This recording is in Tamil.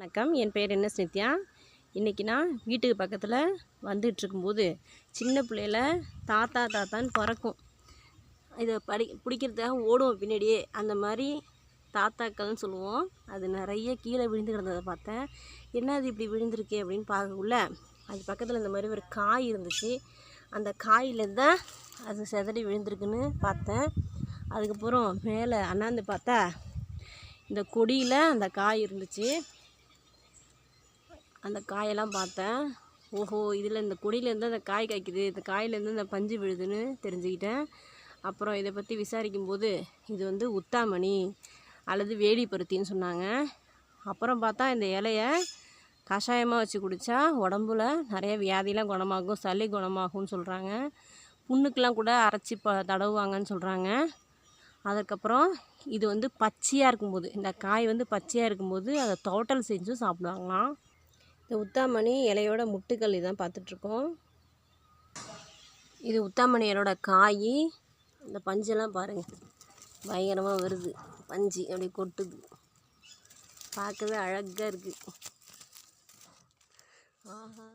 வணக்கம். என் பேர் நித்யா. இன்றைக்கி நான் வீட்டுக்கு பக்கத்தில் வந்துட்டுருக்கும்போது சின்ன பிள்ளையில தாத்தான்னு பிறக்கும். இதை பிடிக்கிறதுக்காக ஓடுவோம் பின்னாடியே. அந்த மாதிரி தாத்தாக்கள்னு சொல்லுவோம். அது நிறைய கீழே விழுந்து கிடந்ததை பார்த்தேன். என்ன அது இப்படி விழுந்திருக்கே அப்படின்னு பார்க்கக்குள்ள அது பக்கத்தில் இந்த மாதிரி ஒரு காய் இருந்துச்சு. அந்த காயிலேருந்து தான் அது சிதறி விழுந்திருக்குன்னு பார்த்தேன். அதுக்கப்புறம் மேலே அண்ணாந்து பார்த்தா இந்த கொடியில் அந்த காய் இருந்துச்சு. அந்த காயெல்லாம் பார்த்தேன். ஓஹோ, இதில் இந்த கொடியிலேருந்து அந்த காய் காய்க்குது, இந்த காயிலேருந்து இந்த பஞ்சு விழுதுன்னு தெரிஞ்சுக்கிட்டேன். அப்புறம் இதை பற்றி விசாரிக்கும்போது இது உத்தாமணி அல்லது வேடி பருத்தின்னு சொன்னாங்க. அப்புறம் பார்த்தா இந்த இலையை கஷாயமாக வச்சு குடித்தா உடம்புல நிறைய வியாதிலாம் குணமாகும், சளி குணமாகும்னு சொல்கிறாங்க. புண்ணுக்கெலாம் கூட அரைச்சி தடவுவாங்கன்னு சொல்கிறாங்க. அதுக்கப்புறம் இது பச்சையாக இருக்கும்போது, இந்த காய் பச்சையாக இருக்கும்போது அதை தோட்டல் செஞ்சும் சாப்பிடுவாங்களாம். இந்த உத்தாமணி இலையோட முட்டுக்கள் இதான் பார்த்துட்ருக்கோம். இது உத்தாமணி இலையோட காய். இந்த பஞ்செல்லாம் பாருங்கள், பயங்கரமாக வருது. பஞ்சு அப்படி கொட்டுது, பார்க்கவே அழகாக இருக்குது. ஆஹா.